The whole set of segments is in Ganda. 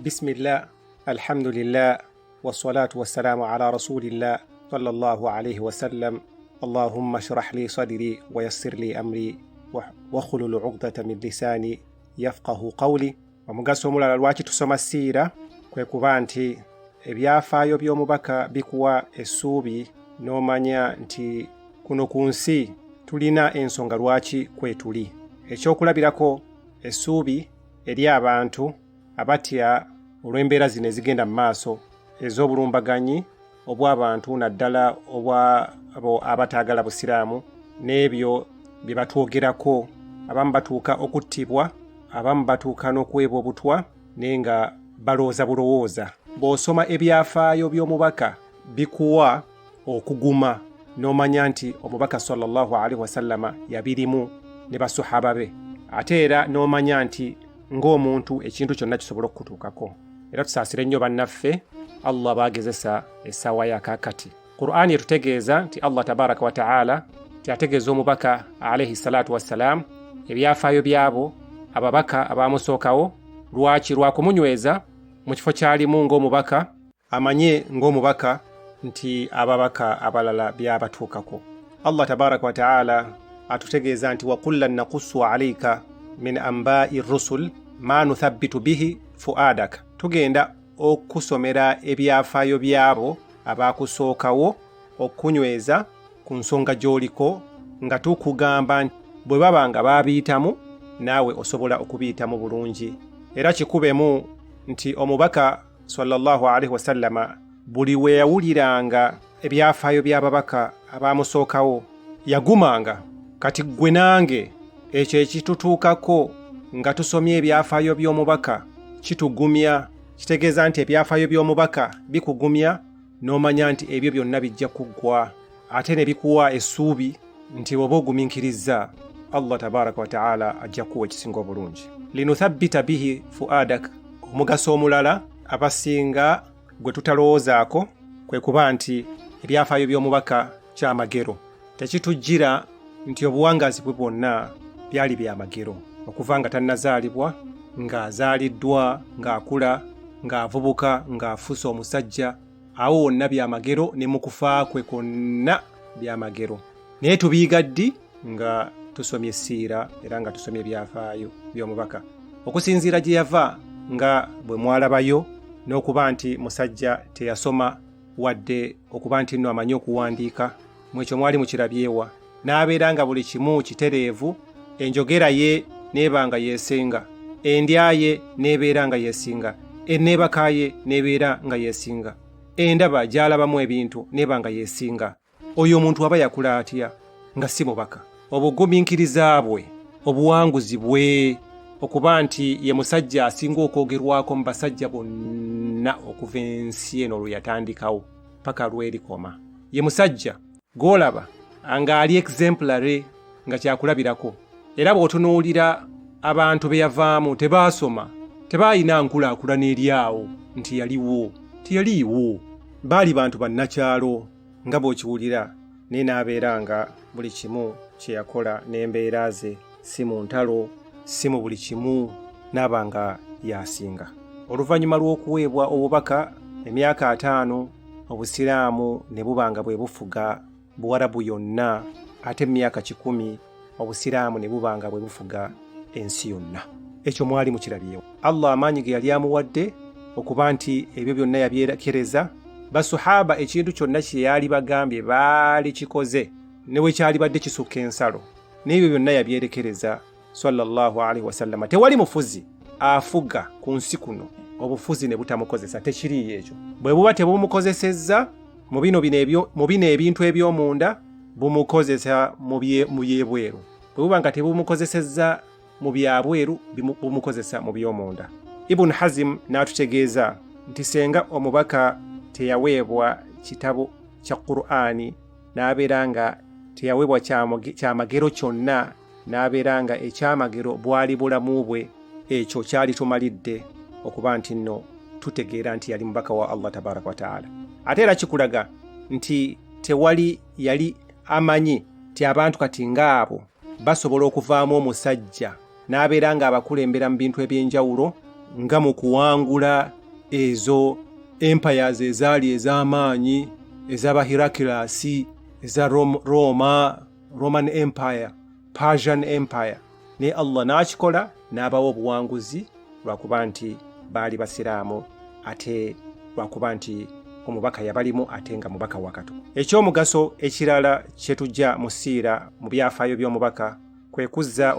بسم الله الحمد لله والصلاة والسلام على رسول الله صلى الله عليه وسلم اللهم اشرح لي صدري ويسر لي أمري واحلل عقدة من لساني يفقه قولي. Omugaso omulala lwaki tusoma siira kwe kuba nti ebyafaayo by'omubaka bikuwa essuubi n'omanya nti kuno ku nsi tulina ensonga lwaki kwetuli. Ekyokulabirako essuubi eri abantu abatya olw'embeera zino ezigenda mu maaso ez'obulumbaganyi obw'abantu naddala obw'abo abataagala busiraamu n'ebyo bye batwogerako. Abamu batuuka okuttibwa, abamu batuuka n'okuweebwa obutwa naye nga balowooza bulowooza. Bw'osoma ebyafaayo by'omubaka bikuwa okuguma n'omanya nti omubaka sallallahu alaihi wasallama yabirimu ne basahaba be, ate era n'omanya nti ng'omuntu ekintu kyonna kisobola okukutuukako. Era tusaasire nnyo bannaffe Allah baagezesa essaawa yakakati. Qur'ani etutegeeza nti Allah tabaraka wa ta'ala ategeeza omubaka alaihi salatu wassalaam ebyafaayo byabo ababaka abaamusookawo lwaki lwakumunyweza mu kifo kyalimu ng'omubaka amanye ng'omubaka nti ababaka abalala byabatuukako. Allah tabaraka wa ta'ala atutegeeza nti wa kullan naqussu alayka min anba'i rusul ma nuthabbitu bihi fuadaka, tugenda okusomera ebyafaayo byabo abaakusookawo okunyweza ku nsonga gy'oliko nga tukugamba bwe baba nga baabiyitamu naawe osobola okubiyitamu bulungi. Era kikubemu nti omubaka sallallahu alaihi wasallama buli we yawuliranga ebyafaayo by'ababaka abaamusookawo yagumanga. Kati ggwe nange ekyo ekitutuukako nga tusomye ebyafaayo by'omubaka kitugumya, kitegeeza nti ebyafaayo by'omubaka bikugumya n'omanya nti ebyo byonna bijja kuggwa, ate ne bikuwa essuubi nti oba ogumiikiriza Allah tabaraka wa ta'ala ajja kuwa ekisinga obulungi. Linuthabbita bihi fuadak, omugaso omulala abasinga gwe tutalowoozaako kwe kuba nti ebyafaayo by'omubaka kyamagero. Tekitujjira nti obuwangazi bwe bwonna byali byamagero, okuva nga tannazaalibwa, ng'azaaliddwa, ng'akula, ng'avubuka, ng'afuuse omusajja, awo wonna byamagero, ne mu kufa kwe konna byamagero. Naye tubiyiga ddi? Nga tusomye essiira era nga tusomye ebyafaayo by'omubaka, okusinziira gye yava nga bwe mwalabayo, n'okuba nti musajja teyasoma wadde okuba nti nno amanyi okuwandiika, mwekyo mwali mukirabyewa, n'abeera nga buli kimu kitereevu, enjogera ye n'eba nga yeesenga, endya ye n'ebeera nga yeesinga, enneebaka ye n'ebeera nga yeesinga, endaba gy'alabamu ebintu n'eba nga yeesinga. Oyo omuntu aba yakula atya nga si mubaka? Obugumiikiriza bwe, obuwanguzi bwe, okuba nti ye musajja asinga okwogerwako mu basajja bonna okuva ensi eno lwe yatandikawo paka lwerikoma. Ye musajja gw'olaba nga ali exemplary, nga kyakulabirako. Era bw'otunuulira abantu be yavaamu tebaasoma, tebaayina nkulaakulana eryawo nti yaliwo, tiyaliiwo. Baali bantu bannakyalo nga bw'okiwulira, naye n'abeera nga buli kimu kye yakola n'embeera ze si mu ntalo, si mu buli kimu, n'aba nga yasinga. Oluvannyuma lw'okuweebwa obubaka emyaka 5, obusiraamu ne buba nga bwe bufuga Buwarabu yonna, ate emyaka 10 obusiraamu ne buba nga bwe bufuga ensi yonna. Ekyo mwali mukirabyewo. Allah amaanyi ge yali amuwadde okuba nti ebyo byonna yabyerekereza. Basahaba ekintu kyonna kye yali bagambye baali kikoze, ne bwe kyali badde kisukka ensalo, n'ebyo byonna yabyerekereza sallallahu alaihi wasallama. Tewali mufuzi afuga ku nsi kuno obufuzi ne butamukozesa, tekiriiyo ekyo. Bwe buba tebumukozesezza mu bino ebintu eby'omunda, bumukozesa mu byebweru. Bwe buba nga tebumukozesezza mu byabweru, bumukozesa mu by'omunda. Ibn Hazm n'atutegeeza nti senga omubaka teyaweebwa kitabo kya Qur'ani, n'abeera nga teyaweebwa kyamagero kyonna, n'abeera nga ekyamagero bwali bulamu bwe, ekyo kyali tumalidde okuba nti nno tutegeera nti yali mubaka wa Allah tabaraka wa ta'ala. Ate era kikulaga nti tewali yali amanyi ti abantu kati ng'abo basobola okuvaamu omusajja n'abeera nga abakulembera mu bintu eby'enjawulo, nga mu kuwangula ezo empires ezaali ez'amaanyi ez'Abahirakilasi, eza Roman Empire, Persian Empire, ne Allah n'akikola n'abawa obuwanguzi lwakuba nti baali basiraamu ate lwakuba nti omubaka yabalimu ate nga mubaka wa Katonda. Ekyomugaso ekirala kye tujja mu siira mu byafaayo by'omubaka kwe kuzza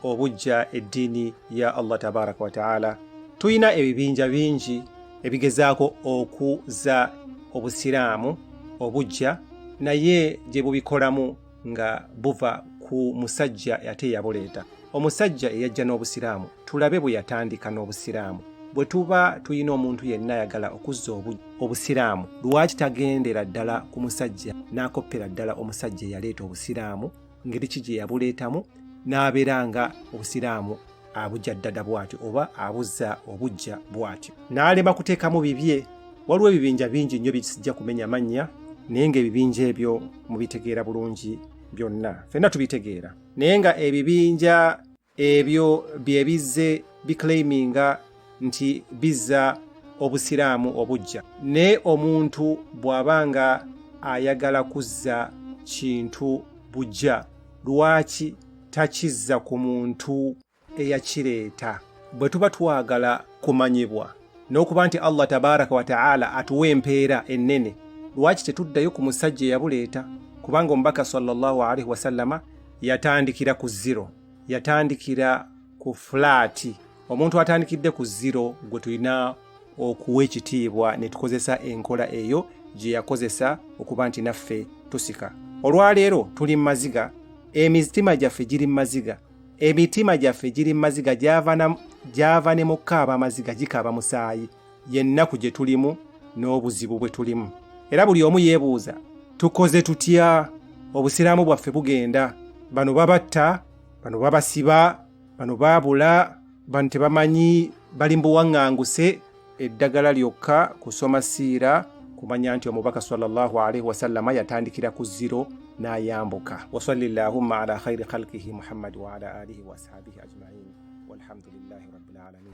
obujja eddiini ya Allah tabaraka wa taala. Tuyina ebibinja bingi ebigezaako okuzza obusiraamu obujja, naye gye bubikolamu nga buva ku musajja ate yabuleeta. Omusajja eyajja n'obusiraamu tulabe bwe yatandika n'obusiraamu. Bwe tuba tuyina omuntu yenna ayagala okuzza obusiraamu, lwaki tagendera ddala ku musajja n'akoppera ddala omusajja eyaleeta obusiraamu, ngeri ki gye yabuleetamu n'abeera nga obusiraamu abujja ddada bw'atyo oba abuzza obujja bw'atyo, n'alema kuteekamu bibye. Waliwo ebibinja bingi nnyo bisijja kumenya mannya, naye ng'ebibinja ebyo mubitegeera bulungi byonna, ffenna tubitegeera. Naye nga ebibinja ebyo bye bizze biclaiminga nti bizza obusiraamu obujja, ne omuntu bw'abanga ayagala kuzza kintu bujja, lwaki takizza ku muntu eyakireeta? Bwe tuba twagala kumanyibwa n'okuba nti Allah tabaraka wa taala atuwa empeera ennene, lwaki tetuddayo ku musajja eyabuleeta? Kubanga omubaka sallallahu alaihi wasallama yatandikira ku zero, yatandikira ku fulaati. Omuntu atandikidde ku zero gwe tulina okuwa ekitiibwa ne tukozesa enkola eyo gye yakozesa okuba nti naffe tusika. Olwaleero tuli mu maziga, emitima gyaffe giri mu maziga, emitima gyaffe giri mu maziga, gyava ne mu kaaba amaziga gikaaba musaayi, yennaku gye tulimu n'obuzibu bwe tulimu. Era buli omu yeebuuza, tukoze tutya? Obusiraamu bwaffe bugenda, bano babatta, bano babasiba, bano baabula, bano tebamanyi, bali mu buwaŋŋanguse. Eddagala lyokka kusoma siira, kumanya nti omubaka sallallahu alaihi wasallama yatandikira ku zero n'ayambuka. Wa sallallahumma ala khayri khalqihi Muhammad wa ala alihi wa ashabihi ajma'in walhamdulillahi rabbil alamin.